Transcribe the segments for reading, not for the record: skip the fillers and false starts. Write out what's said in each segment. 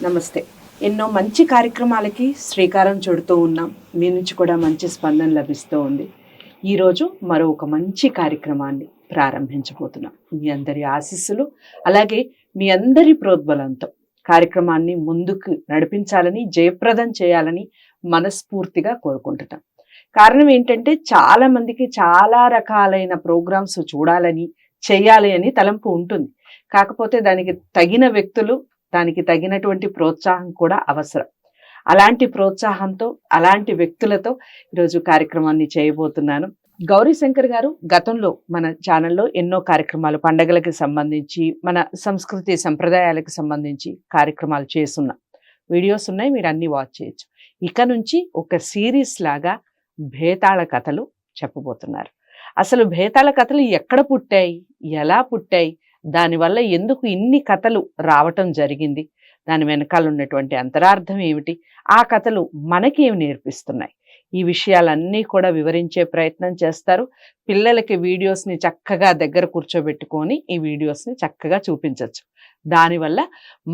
నమస్తే. ఎన్నో మంచి కార్యక్రమాలకి శ్రీకారం చుడుతూ ఉన్నాం. మీ నుంచి కూడా మంచి స్పందన లభిస్తూ ఉంది. ఈరోజు మరో ఒక మంచి కార్యక్రమాన్ని ప్రారంభించబోతున్నాం. మీ అందరి ఆశీస్సులు అలాగే మీ అందరి ప్రోద్బలంతో కార్యక్రమాన్ని ముందుకు నడిపించాలని, జయప్రదం చేయాలని మనస్ఫూర్తిగా కోరుకుంటున్నాం. కారణం ఏంటంటే చాలా మందికి చాలా రకాలైన ప్రోగ్రామ్స్ చూడాలని, చేయాలి అని తలంపు ఉంటుంది. కాకపోతే దానికి తగిన వ్యక్తులు, దానికి తగినటువంటి ప్రోత్సాహం కూడా అవసరం. అలాంటి ప్రోత్సాహంతో, అలాంటి వ్యక్తులతో ఈరోజు కార్యక్రమాన్ని చేయబోతున్నాను. గౌరీశంకర్ గారు గతంలో మన ఛానల్లో ఎన్నో కార్యక్రమాలు, పండగలకి సంబంధించి, మన సంస్కృతి సంప్రదాయాలకు సంబంధించి కార్యక్రమాలు చేస్తున్న వీడియోస్ ఉన్నాయి, మీరు అన్ని వాచ్ చేయొచ్చు. ఇక నుంచి ఒక సిరీస్ లాగా భేతాళ కథలు చెప్పబోతున్నారు. అసలు భేతాళ కథలు ఎక్కడ పుట్టాయి, ఎలా పుట్టాయి, దానివల్ల ఎందుకు ఇన్ని కథలు రావటం జరిగింది, దాని వెనకాల ఉన్నటువంటి అంతరార్థం ఏమిటి, ఆ కథలు మనకి ఏమి నేర్పిస్తున్నాయి, ఈ విషయాలన్నీ కూడా వివరించే ప్రయత్నం చేస్తారు. పిల్లలకి వీడియోస్ని చక్కగా దగ్గర కూర్చోబెట్టుకొని ఈ వీడియోస్ని చక్కగా చూపించవచ్చు. దానివల్ల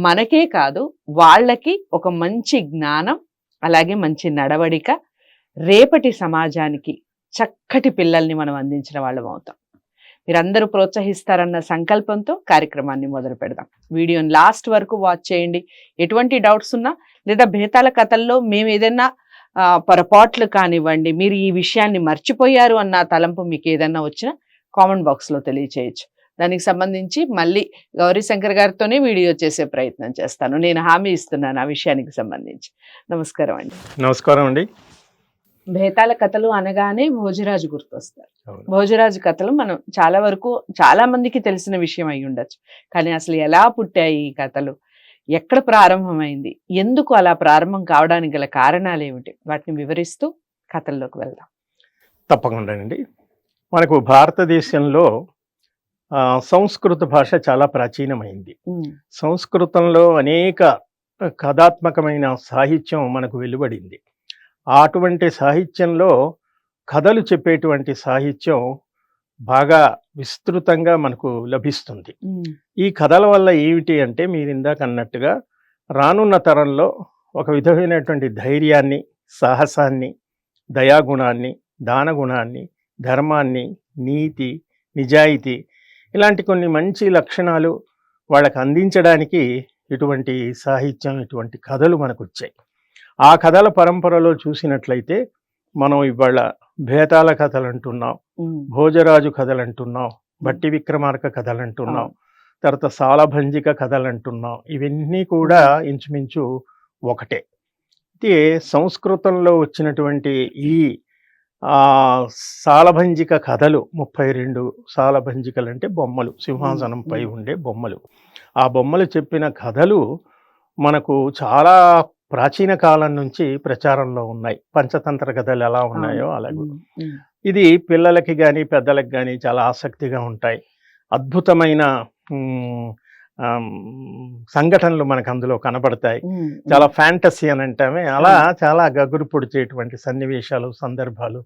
మనకే కాదు, వాళ్ళకి ఒక మంచి జ్ఞానం, అలాగే మంచి నడవడిక, రేపటి సమాజానికి చక్కటి పిల్లల్ని మనం అందించిన వాళ్ళం అవుతాం. మీరందరూ ప్రోత్సహిస్తారన్న సంకల్పంతో కార్యక్రమాన్ని మొదలు పెడదాం. వీడియోని లాస్ట్ వరకు వాచ్ చేయండి. ఎటువంటి డౌట్స్ ఉన్నా, లేదా భేతాల కథల్లో మేము ఏదైనా పొరపాట్లు కానివ్వండి, మీరు ఈ విషయాన్ని మర్చిపోయారు అన్న తలంపు మీకు ఏదైనా వచ్చినా కామెంట్ బాక్స్లో తెలియచేయచ్చు. దానికి సంబంధించి మళ్ళీ గౌరీశంకర్ గారితోనే వీడియో చేసే ప్రయత్నం చేస్తాను. నేను హామీ ఇస్తున్నాను ఆ విషయానికి సంబంధించి. నమస్కారం అండి. నమస్కారం అండి. భేతాల కథలు అనగానే భోజరాజు గుర్తొస్తారు. భోజరాజు కథలు మనం చాలా వరకు చాలా మందికి తెలిసిన విషయం అయి ఉండొచ్చు. కానీ అసలు ఎలా పుట్టాయి ఈ కథలు, ఎక్కడ ప్రారంభమైంది, ఎందుకు అలా ప్రారంభం కావడానికి గల కారణాలు ఏమిటి, వాటిని వివరిస్తూ కథల్లోకి వెళ్దాం. తప్పకుండా అండి. మనకు భారతదేశంలో సంస్కృత భాష చాలా ప్రాచీనమైంది. సంస్కృతంలో అనేక కథాత్మకమైన సాహిత్యం మనకు వెలువడింది. అటువంటి సాహిత్యంలో కథలు చెప్పేటువంటి సాహిత్యం బాగా విస్తృతంగా మనకు లభిస్తుంది. ఈ కథల వల్ల ఏమిటి అంటే, మీరు ఇందాక అన్నట్టుగా రానున్న తరంలో ఒక విధమైనటువంటి ధైర్యాన్ని, సాహసాన్ని, దయాగుణాన్ని, దానగుణాన్ని, ధర్మాన్ని, నీతి, నిజాయితీ, ఇలాంటి కొన్ని మంచి లక్షణాలు వాళ్ళకు అందించడానికి ఇటువంటి సాహిత్యం, ఇటువంటి కథలు మనకు వచ్చాయి. ఆ కథల పరంపరలో చూసినట్లయితే మనం ఇవాళ భేతాల కథలు అంటున్నాం, భోజరాజు కథలు అంటున్నాం, భట్టి విక్రమార్క కథలు అంటున్నాం, తర్వాత సాలభంజిక కథలు అంటున్నాం. ఇవన్నీ కూడా ఇంచుమించు ఒకటే. అయితే సంస్కృతంలో వచ్చినటువంటి ఈ సాలభంజిక కథలు 32 సాలభంజికలు అంటే బొమ్మలు, సింహాసనంపై ఉండే బొమ్మలు. ఆ బొమ్మలు చెప్పిన కథలు మనకు చాలా ప్రాచీన కాలం నుంచి ప్రచారంలో ఉన్నాయి. పంచతంత్ర కథలు ఎలా ఉన్నాయో అలాగే ఇది పిల్లలకి కానీ పెద్దలకు కానీ చాలా ఆసక్తిగా ఉంటాయి. అద్భుతమైన సంఘటనలు మనకు అందులో కనబడతాయి. చాలా ఫ్యాంటసీ అని అంటామే, అలా చాలా గగురు పొడిచేటువంటి సన్నివేశాలు, సందర్భాలు,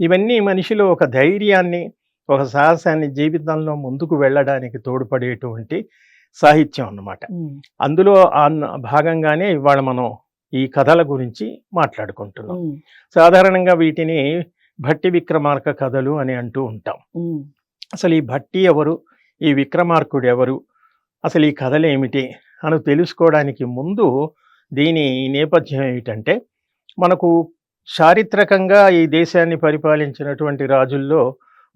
ఇవన్నీ మనిషిలో ఒక ధైర్యాన్ని, ఒక సాహసాన్ని, జీవితంలో ముందుకు వెళ్ళడానికి తోడ్పడేటువంటి సాహిత్యం అన్నమాట. అందులో భాగంగానే ఇవాళ మనం ఈ కథల గురించి మాట్లాడుకుంటున్నాం. సాధారణంగా వీటిని భట్టి విక్రమార్క కథలు అని అంటూ ఉంటాం. అసలు ఈ భట్టి ఎవరు, ఈ విక్రమార్కుడు ఎవరు, అసలు ఈ కథలు ఏమిటి అని తెలుసుకోవడానికి ముందు దీని నేపథ్యం ఏమిటంటే, మనకు చారిత్రకంగా ఈ దేశాన్ని పరిపాలించినటువంటి రాజుల్లో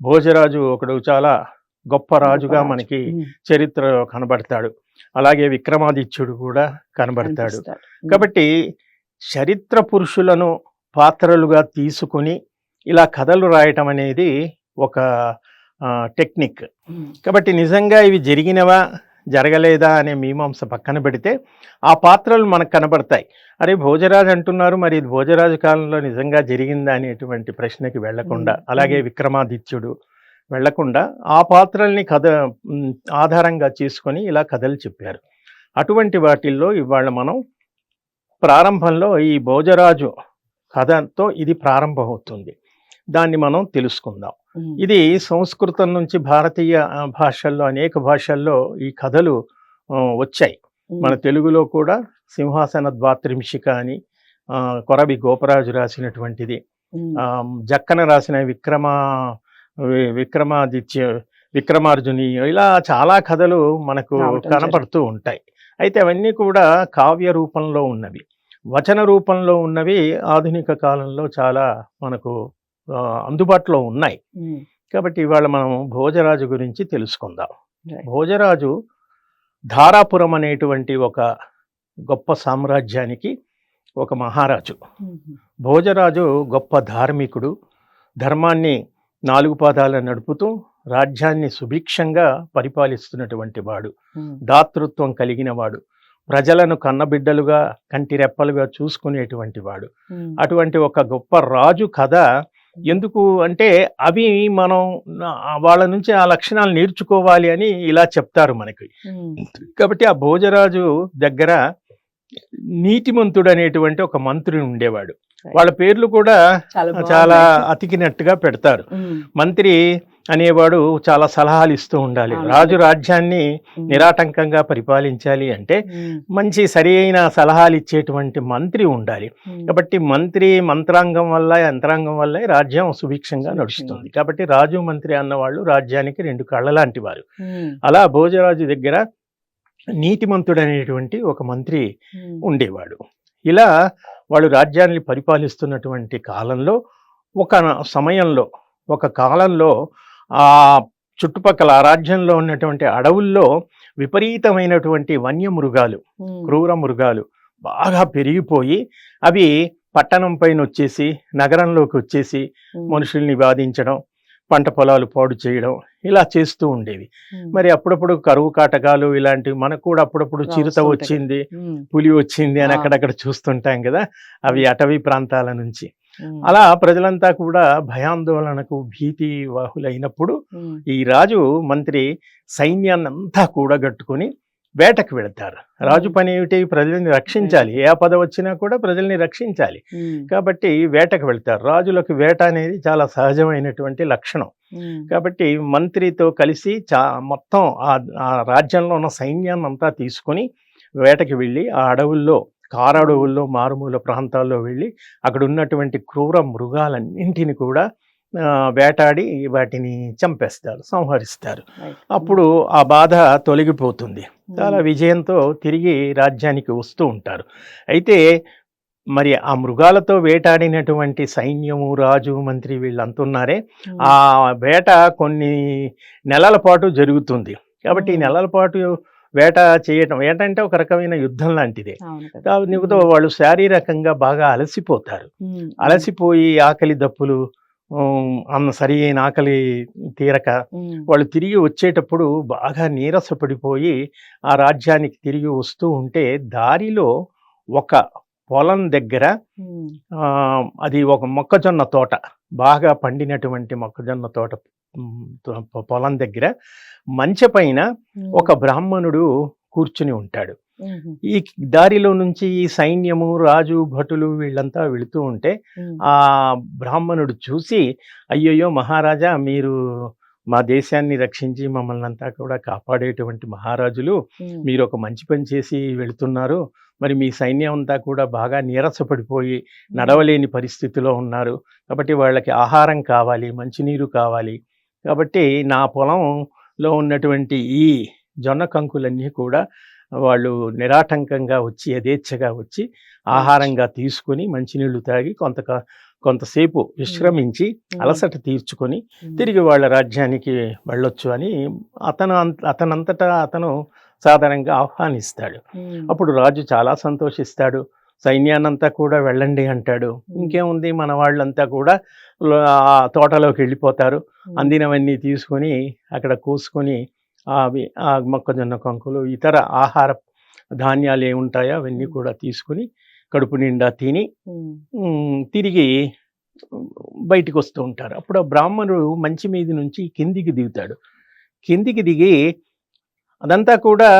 భోజరాజు ఒకడు చాలా గొప్ప రాజుగా మనకి చరిత్రలో కనబడతాడు. అలాగే విక్రమాదిత్యుడు కూడా కనబడతాడు. కాబట్టి చరిత్ర పురుషులను పాత్రలుగా తీసుకుని ఇలా కథలు రాయటం అనేది ఒక టెక్నిక్. కాబట్టి నిజంగా ఇవి జరిగినవా జరగలేదా అనే మీమాంస పక్కన పెడితే ఆ పాత్రలు మనకు కనబడతాయి. అరే భోజరాజు అంటున్నారు, మరి ఇది భోజరాజు కాలంలో నిజంగా జరిగిందా అనేటువంటి ప్రశ్నకి వెళ్లకుండా, అలాగే విక్రమాదిత్యుడు వెళ్లకుండా ఆ పాత్రల్ని కథ ఆధారంగా చేసుకొని ఇలా కథలు చెప్పారు. అటువంటి వాటిల్లో ఇవాళ మనం ప్రారంభంలో ఈ భోజరాజు కథతో ఇది ప్రారంభమవుతుంది. దాన్ని మనం తెలుసుకుందాం. ఇది సంస్కృతం నుంచి భారతీయ భాషల్లో అనేక భాషల్లో ఈ కథలు వచ్చాయి. మన తెలుగులో కూడా సింహాసన ద్వాత్రింశిక అని కొరవి గోపరాజు రాసినటువంటిది, జక్కన రాసిన విక్రమార్జుని, ఇలా చాలా కథలు మనకు కనపడుతూ ఉంటాయి. అయితే అవన్నీ కూడా కావ్య రూపంలో ఉన్నవి. వచన రూపంలో ఉన్నవి ఆధునిక కాలంలో చాలా మనకు అందుబాటులో ఉన్నాయి. కాబట్టి ఇవాళ మనం భోజరాజు గురించి తెలుసుకుందాం. భోజరాజు ధారాపురం అనేటువంటి ఒక గొప్ప సామ్రాజ్యానికి ఒక మహారాజు. భోజరాజు గొప్ప ధార్మికుడు, ధర్మాన్ని 4 పాదాల నడుపుతూ రాజ్యాన్ని సుభిక్షంగా పరిపాలిస్తున్నటువంటి వాడు, దాతృత్వం కలిగిన వాడు, ప్రజలను కన్నబిడ్డలుగా కంటిరెప్పలుగా చూసుకునేటువంటి వాడు. అటువంటి ఒక గొప్ప రాజు కథ ఎందుకు అంటే అవి మనం వాళ్ళ నుంచి ఆ లక్షణాలు నేర్చుకోవాలి అని ఇలా చెప్తారు మనకి. కాబట్టి ఆ భోజరాజు దగ్గర నీతిమంతుడు అనేటువంటి ఒక మంత్రి ఉండేవాడు. వాళ్ళ పేర్లు కూడా చాలా అతికినట్టుగా పెడతారు. మంత్రి అనేవాడు చాలా సలహాలు ఇస్తూ ఉండాలి. రాజు రాజ్యాన్ని నిరాటంకంగా పరిపాలించాలి అంటే మంచి సరి అయిన సలహాలు ఇచ్చేటువంటి మంత్రి ఉండాలి. కాబట్టి మంత్రి మంత్రాంగం వల్ల యంత్రాంగం వల్ల రాజ్యం సుభిక్షంగా నడుస్తుంది. కాబట్టి రాజు మంత్రి అన్నవాళ్ళు రాజ్యానికి 2 కళ్ళ లాంటి వారు. అలా భోజరాజు దగ్గర నీతిమంతుడు అనేటువంటి ఒక మంత్రి ఉండేవాడు. ఇలా వాళ్ళు రాజ్యాన్ని పరిపాలిస్తున్నటువంటి కాలంలో ఒక కాలంలో ఆ చుట్టుపక్కల ఆ రాజ్యంలో ఉన్నటువంటి అడవుల్లో విపరీతమైనటువంటి వన్యమృగాలు, క్రూర మృగాలు బాగా పెరిగిపోయి అవి పట్టణం పైన వచ్చేసి నగరంలోకి వచ్చేసి మనుషుల్ని బాధించడం, పంట పొలాలు పాడు చేయడం ఇలా చేస్తూ ఉండేవి. మరి అప్పుడప్పుడు కరువు కాటకాలు ఇలాంటివి మనకు కూడా అప్పుడప్పుడు చిరుత వచ్చింది, పులి వచ్చింది అని అక్కడక్కడ చూస్తుంటాం కదా, అవి అటవీ ప్రాంతాల నుంచి. అలా ప్రజలంతా కూడా భయాందోళనకు భీతి వాహులైనప్పుడు ఈ రాజు మంత్రి సైన్యాన్ని అంతా కూడగట్టుకుని వేటకు వెళతారు. రాజు పని ఏమిటి? ప్రజల్ని రక్షించాలి. ఏ ఆపద వచ్చినా కూడా ప్రజల్ని రక్షించాలి. కాబట్టి వేటకు వెళ్తారు. రాజులకు వేట అనేది చాలా సహజమైనటువంటి లక్షణం. కాబట్టి మంత్రితో కలిసి మొత్తం ఆ రాజ్యంలో ఉన్న సైన్యాన్ని అంతా తీసుకుని వేటకి వెళ్ళి ఆ అడవుల్లో, కారడవుల్లో, మారుమూల ప్రాంతాల్లో వెళ్ళి అక్కడ ఉన్నటువంటి క్రూర మృగాలన్నింటిని కూడా వేటాడి వాటిని చంపేస్తారు, సంహరిస్తారు. అప్పుడు ఆ బాధ తొలగిపోతుంది. చాలా విజయంతో తిరిగి రాజ్యానికి వస్తూ ఉంటారు. అయితే మరి ఆ మృగాలతో వేటాడినటువంటి సైన్యము, రాజు, మంత్రి వీళ్ళంతున్నారే, ఆ వేట కొన్ని నెలల పాటు జరుగుతుంది. కాబట్టి ఈ నెలల పాటు వేట చేయటం, వేట అంటే ఒక రకమైన యుద్ధం లాంటిదే. నిమిత్తం వాళ్ళు శారీరకంగా బాగా అలసిపోతారు. అలసిపోయి ఆకలి దప్పులు, సరి అయిన ఆకలి తీరక వాళ్ళు తిరిగి వచ్చేటప్పుడు బాగా నీరసపడిపోయి ఆ రాజ్యానికి తిరిగి వస్తూ ఉంటే దారిలో ఒక పొలం దగ్గర అది ఒక మొక్కజొన్న తోట, బాగా పండినటువంటి మొక్కజొన్న తోట పొలం దగ్గర మంచె పైన ఒక బ్రాహ్మణుడు కూర్చుని ఉంటాడు. ఈ దారిలో నుంచి ఈ సైన్యము, రాజు, భటులు వీళ్ళంతా వెళుతూ ఉంటే ఆ బ్రాహ్మణుడు చూసి, అయ్యయ్యో మహారాజా, మీరు మా దేశాన్ని రక్షించి మమ్మల్ని అంతా కూడా కాపాడేటువంటి మహారాజులు, మీరు ఒక మంచి పని చేసి వెళుతున్నారు. మరి మీ సైన్యం అంతా కూడా బాగా నీరసపడిపోయి నడవలేని పరిస్థితిలో ఉన్నారు. కాబట్టి వాళ్ళకి ఆహారం కావాలి, మంచినీరు కావాలి. కాబట్టి నా పొలంలో ఉన్నటువంటి ఈ జొన్న కంకులన్నీ కూడా వాళ్ళు నిరాటంకంగా వచ్చి, యథేచ్ఛగా వచ్చి ఆహారంగా తీసుకుని మంచినీళ్లు తాగి కొంతసేపు విశ్రమించి అలసట తీర్చుకొని తిరిగి వాళ్ళ రాజ్యానికి వెళ్ళొచ్చు అని అతనంతటా అతను సాధారణంగా ఆహ్వానిస్తాడు. అప్పుడు రాజు చాలా సంతోషిస్తాడు. సైన్యాన్నంతా కూడా వెళ్ళండి అంటాడు. ఇంకేముంది, మన వాళ్ళంతా కూడా తోటలోకి వెళ్ళిపోతారు. అందినవన్నీ తీసుకొని అక్కడ కోసుకొని ఆ మొక్కజొన్న కంకులు, ఇతర ఆహార ధాన్యాలు ఏముంటాయో అవన్నీ కూడా తీసుకుని కడుపు నిండా తిని తిరిగి బయటికి వస్తూ ఉంటారు. అప్పుడు ఆ బ్రాహ్మణుడు మంచి మీద నుంచి కిందికి దిగుతాడు. కిందికి దిగి అదంతా కూడా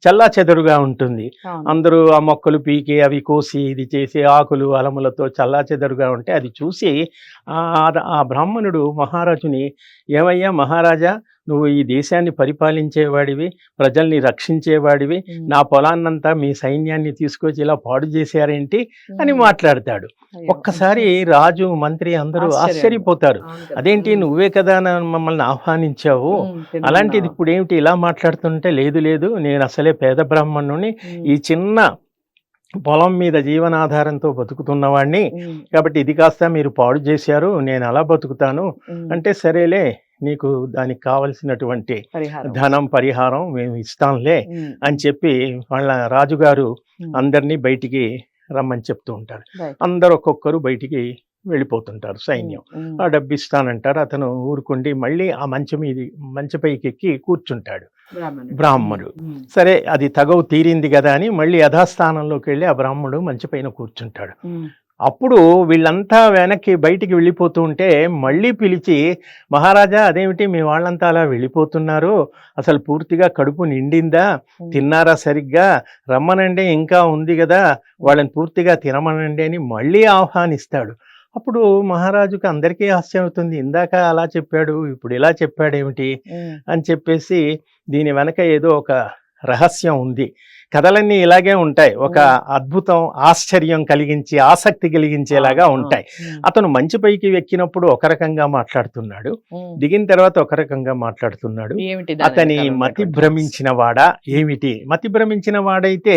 చల్లా చెదరుగా ఉంటుంది. అందరూ ఆ మొక్కలు పీకి అవి కోసి ఇది చేసి ఆకులు అలములతో చల్లా చెదరుగా ఉంటే అది చూసి ఆ బ్రాహ్మణుడు మహారాజుని, ఏమయ్యా మహారాజా, నువ్వు ఈ దేశాన్ని పరిపాలించేవాడివి, ప్రజల్ని రక్షించేవాడివి, నా పొలాన్నంతా మీ సైన్యాన్ని తీసుకొచ్చి ఇలా పాడు చేశారేంటి అని మాట్లాడతాడు. ఒక్కసారి రాజు, మంత్రి అందరూ ఆశ్చర్యపోతారు. అదేంటి, నువ్వే కదా మమ్మల్ని ఆహ్వానించావు, అలాంటిది ఇప్పుడు ఏమిటి ఇలా మాట్లాడుతుంటే, లేదు లేదు, నేను అసలే పేద బ్రాహ్మణుని, ఈ చిన్న పొలం మీద జీవనాధారంతో బతుకుతున్నవాడిని, కాబట్టి ఇది కాస్త మీరు పాడు చేశారు, నేను అలా బతుకుతాను అంటే, సరేలే నీకు దానికి కావలసినటువంటి ధనం, పరిహారం మేము ఇస్తాంలే అని చెప్పి వాళ్ళ రాజుగారు అందరినీ బయటికి రమ్మని చెప్తూ ఉంటారు. అందరు ఒక్కొక్కరు బయటికి వెళ్ళిపోతుంటారు సైన్యం. ఆ డబ్బు ఇస్తానంటారు. అతను ఊరుకుండి మళ్ళీ ఆ మంచపైకి ఎక్కి కూర్చుంటాడు బ్రాహ్మణుడు. సరే, అది తగవు తీరింది కదా అని మళ్ళీ యథాస్థానంలోకి వెళ్ళి ఆ బ్రాహ్మణుడు మంచపైన కూర్చుంటాడు. అప్పుడు వీళ్ళంతా వెనక్కి బయటికి వెళ్ళిపోతూ ఉంటే మళ్ళీ పిలిచి, మహారాజా అదేమిటి మీ వాళ్ళంతా అలా వెళ్ళిపోతున్నారు, అసలు పూర్తిగా కడుపు నిండిందా, తిన్నారా సరిగ్గా, రమ్మనండి, ఇంకా ఉంది కదా, వాళ్ళని పూర్తిగా తినమనండి అని మళ్ళీ ఆహ్వానిస్తాడు. అప్పుడు మహారాజుకి అందరికీ ఆశ్చర్యం అవుతుంది, ఇందాక అలా చెప్పాడు, ఇప్పుడు ఇలా చెప్పాడేమిటి అని చెప్పేసి, దీని వెనక ఏదో ఒక రహస్యం ఉంది. కథలన్నీ ఇలాగే ఉంటాయి, ఒక అద్భుతం, ఆశ్చర్యం కలిగించి, ఆసక్తి కలిగించేలాగా ఉంటాయి. అతను మంచిపైకి ఎక్కినప్పుడు ఒక రకంగా మాట్లాడుతున్నాడు, దిగిన తర్వాత ఒక రకంగా మాట్లాడుతున్నాడు. అతని మతి భ్రమించిన వాడా ఏమిటి? మతి భ్రమించిన వాడైతే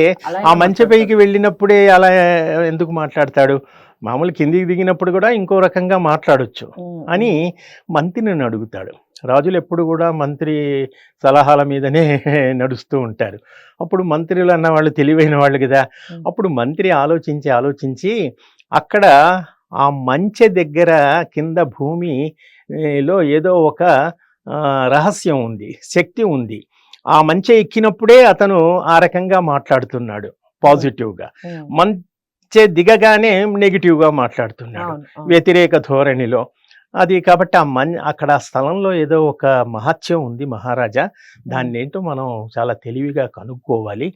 ఆ మంచిపైకి వెళ్ళినప్పుడే అలా ఎందుకు మాట్లాడతాడు? మామూలు కిందికి దిగినప్పుడు కూడా ఇంకో రకంగా మాట్లాడొచ్చు అని మంత్రిని అడుగుతాడు. రాజులు ఎప్పుడు కూడా మంత్రి సలహాల మీదనే నడుస్తూ ఉంటారు. అప్పుడు మంత్రులు అన్న వాళ్ళు తెలివైన వాళ్ళు కదా. అప్పుడు మంత్రి ఆలోచించి అక్కడ ఆ మంచె దగ్గర కింద భూమిలో ఏదో ఒక రహస్యం ఉంది, శక్తి ఉంది. ఆ మంచె ఎక్కినప్పుడే అతను ఆ రకంగా మాట్లాడుతున్నాడు, పాజిటివ్గా. దిగగానే నెగిటివ్గా మాట్లాడుతున్నాడు, వ్యతిరేక ధోరణిలో. అది కాబట్టి అక్కడ ఆ స్థలంలో ఏదో ఒక మహత్యం ఉంది మహారాజా, దాన్ని ఏంటో మనం చాలా తెలివిగా కనుక్కోవాలి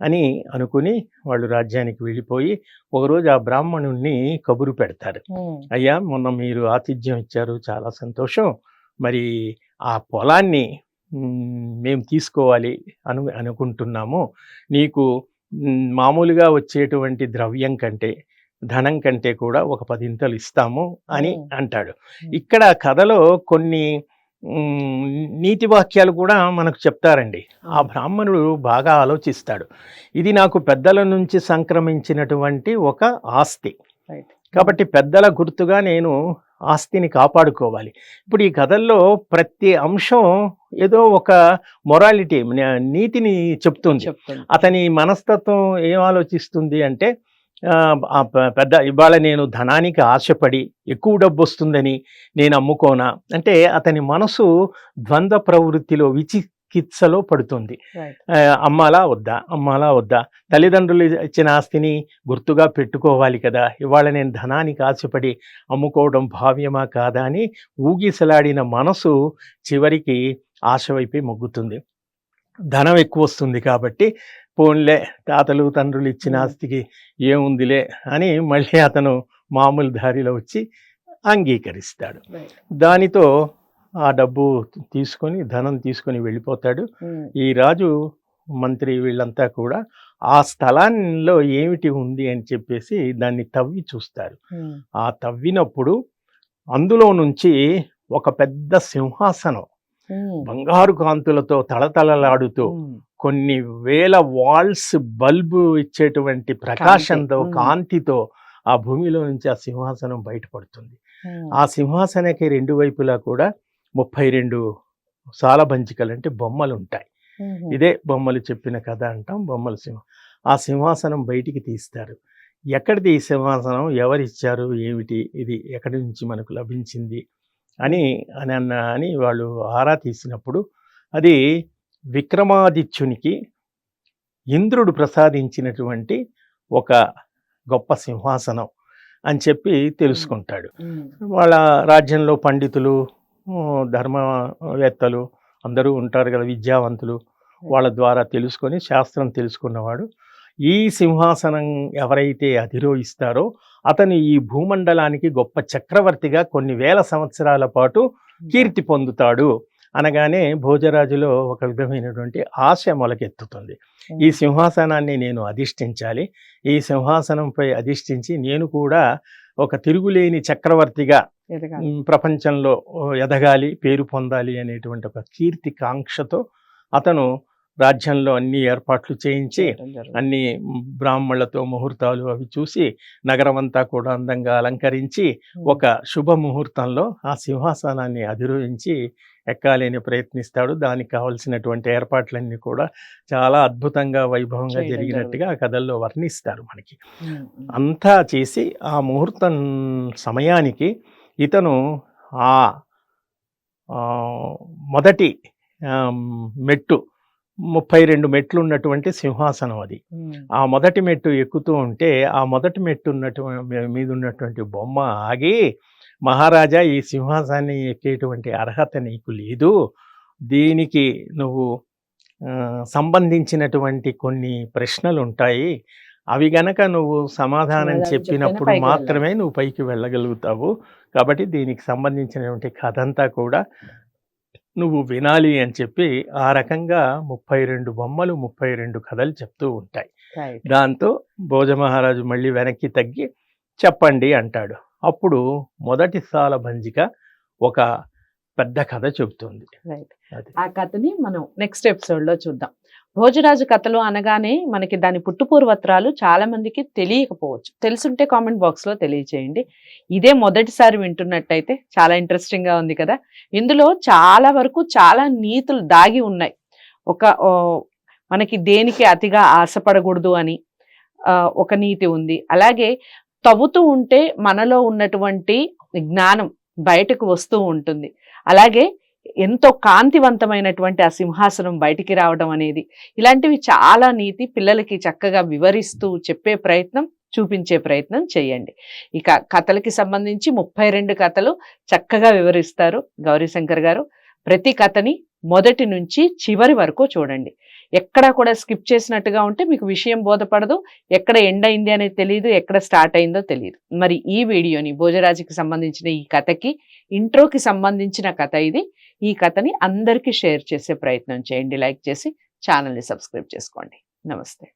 అని అనుకుని వాళ్ళు రాజ్యానికి వెళ్ళిపోయి ఒకరోజు ఆ బ్రాహ్మణుణ్ణి కబురు పెడతారు. అయ్యా, మొన్న మీరు ఆతిథ్యం ఇచ్చారు, చాలా సంతోషం, మరి ఆ పొలాన్ని మేము తీసుకోవాలి అనుకుంటున్నాము, నీకు మామూలుగా వచ్చేటువంటి ద్రవ్యం కంటే, ధనం కంటే కూడా ఒక 10 ఇంతలు ఇస్తాము అని అంటాడు. ఇక్కడ కథలో కొన్ని నీతి వాక్యాలు కూడా మనకు చెప్తారండి. ఆ బ్రాహ్మణుడు బాగా ఆలోచిస్తాడు, ఇది నాకు పెద్దల నుంచి సంక్రమించినటువంటి ఒక ఆస్తి, కాబట్టి పెద్దల గుర్తుగా నేను ఆస్తిని కాపాడుకోవాలి. ఇప్పుడు ఈ కథల్లో ప్రతి అంశం ఏదో ఒక మొరాలిటీ, నీతిని చెప్తుంది. అతని మనస్తత్వం ఏం ఆలోచిస్తుంది అంటే, పెద్ద ఇవాళ నేను ధనానికి ఆశపడి ఎక్కువ డబ్బు వస్తుందని నేను అమ్ముకోనా అంటే, అతని మనసు ద్వంద్వ ప్రవృత్తిలో, విచికిత్సలో పడుతుంది. అమ్మాలా వద్దా, తల్లిదండ్రులు ఇచ్చిన ఆస్తిని గుర్తుగా పెట్టుకోవాలి కదా, ఇవాళ నేను ధనానికి ఆశపడి అమ్ముకోవడం భావ్యమా కాదా అని ఊగిసలాడిన మనసు చివరికి ఆశ వైపే మొగ్గుతుంది. ధనం ఎక్కువ వస్తుంది కాబట్టి పోన్లే, తాతలు తండ్రులు ఇచ్చిన ఆస్తికి ఏముందిలే అని మళ్ళీ అతను మామూలు దారిలో వచ్చి అంగీకరిస్తాడు. దానితో ఆ డబ్బు తీసుకొని, ధనం తీసుకొని వెళ్ళిపోతాడు. ఈ రాజు, మంత్రి వీళ్ళంతా కూడా ఆ స్థలాల్లో ఏమిటి ఉంది అని చెప్పేసి దాన్ని తవ్వి చూస్తారు. ఆ తవ్వినప్పుడు అందులో నుంచి ఒక పెద్ద సింహాసనం బంగారు కాంతులతో తళతళలాడుతూ, కొన్ని వేల వాల్స్ బల్బు ఇచ్చేటువంటి ప్రకాశంతో, కాంతితో ఆ భూమిలో నుంచి ఆ సింహాసనం బయటపడుతుంది. ఆ సింహాసనకి 2 వైపులా కూడా 32 సాలబంచికలు అంటే బొమ్మలు ఉంటాయి. ఇదే బొమ్మలు చెప్పిన కథ అంటాం, బొమ్మల ఆ సింహాసనం బయటికి తీస్తారు. ఎక్కడిది ఈ సింహాసనం, ఎవరిచ్చారు, ఏమిటి, ఇది ఎక్కడి నుంచి మనకు లభించింది అని వాళ్ళు ఆరా తీసినప్పుడు అది విక్రమాదిత్యునికి ఇంద్రుడు ప్రసాదించినటువంటి ఒక గొప్ప సింహాసనం అని చెప్పి తెలుసుకుంటాడు. వాళ్ళ రాజ్యంలో పండితులు, ధర్మవేత్తలు అందరూ ఉంటారు కదా, విద్యావంతులు, వాళ్ళ ద్వారా తెలుసుకొని, శాస్త్రం తెలుసుకున్నవాడు, ఈ సింహాసనం ఎవరైతే అధిరోహిస్తారో అతను ఈ భూమండలానికి గొప్ప చక్రవర్తిగా కొన్ని వేల సంవత్సరాల పాటు కీర్తి పొందుతాడు అనగానే భోజరాజులో ఒక విధమైనటువంటి ఆశ మొలకెత్తుతుంది. ఈ సింహాసనాన్ని నేను అధిష్ఠించాలి, ఈ సింహాసనంపై అధిష్ఠించి నేను కూడా ఒక తిరుగులేని చక్రవర్తిగా ప్రపంచంలో ఎదగాలి, పేరు పొందాలి అనేటువంటి ఒక కీర్తి కాంక్షతో అతను రాజ్యంలో అన్ని ఏర్పాట్లు చేయించి అన్ని బ్రాహ్మణులతో ముహూర్తాలు అవి చూసి నగరం అంతా కూడా అందంగా అలంకరించి ఒక శుభ ముహూర్తంలో ఆ సింహాసనాన్ని అధిరోహించి ఎక్కాలి అని ప్రయత్నిస్తాడు. దానికి కావలసినటువంటి ఏర్పాట్లన్నీ కూడా చాలా అద్భుతంగా వైభవంగా జరిగినట్టుగా ఆ కథల్లో వర్ణిస్తారు మనకి. అంతా చేసి ఆ ముహూర్తం సమయానికి ఇతను ఆ మొదటి మెట్టు 32 మెట్లు ఉన్నటువంటి సింహాసనం అది. ఆ మొదటి మెట్టు ఎక్కుతూ ఉంటే ఆ మొదటి మెట్టు మీద ఉన్నటువంటి బొమ్మ ఆగి, మహారాజా ఈ సింహాసాన్ని ఎక్కేటువంటి అర్హత నీకు లేదు, దీనికి నువ్వు సంబంధించినటువంటి కొన్ని ప్రశ్నలు ఉంటాయి, అవి గనక నువ్వు సమాధానం చెప్పినప్పుడు మాత్రమే నువ్వు పైకి వెళ్ళగలుగుతావు, కాబట్టి దీనికి సంబంధించినటువంటి కథ అంతా కూడా నువ్వు వినాలి అని చెప్పి ఆ రకంగా 32 బొమ్మలు 32 కథలు చెప్తూ ఉంటాయి. దాంతో భోజమహారాజు మళ్ళీ వెనక్కి తగ్గి చెప్పండి అంటాడు. అప్పుడు మొదటి సాలభంజిక ఒక పెద్ద కథ చెబుతుంది. ఆ కథని మనం నెక్స్ట్ ఎపిసోడ్ లో చూద్దాం. భోజరాజు కథలు అనగానే మనకి దాని పుట్టుపూర్వత్రాలు చాలా మందికి తెలియకపోవచ్చు. తెలుసుంటే కామెంట్ బాక్స్ లో తెలియచేయండి. ఇదే మొదటిసారి వింటున్నట్టయితే చాలా ఇంట్రెస్టింగ్ గా ఉంది కదా. ఇందులో చాలా వరకు చాలా నీతులు దాగి ఉన్నాయి. మనకి దేనికి అతిగా ఆశపడకూడదు అని ఒక నీతి ఉంది. అలాగే తవ్వుతూ ఉంటే మనలో ఉన్నటువంటి జ్ఞానం బయటకు వస్తూ ఉంటుంది. అలాగే ఎంతో కాంతివంతమైనటువంటి ఆ సింహాసనం బయటికి రావడం అనేది, ఇలాంటివి చాలా నీతి పిల్లలకి చక్కగా వివరిస్తూ చెప్పే ప్రయత్నం, చూపించే ప్రయత్నం చేయండి. ఇక కథలకి సంబంధించి 32 కథలు చక్కగా వివరిస్తారు గౌరీశంకర్ గారు. ప్రతి కథని మొదటి నుంచి చివరి వరకు చూడండి. ఎక్కడా కూడా స్కిప్ చేసినట్టుగా ఉంటే మీకు విషయం బోధపడదు, ఎక్కడ ఎండ్ అయింది అనేది తెలియదు, ఎక్కడ స్టార్ట్ అయిందో తెలియదు. మరి ఈ వీడియోని భోజరాజుకి సంబంధించిన ఈ కథకి ఇంట్రోకి సంబంధించిన కథ ఇది. ఈ కథని అందరికీ షేర్ చేసే ప్రయత్నం చేయండి. లైక్ చేసి ఛానల్ని సబ్స్క్రైబ్ చేసుకోండి. నమస్తే.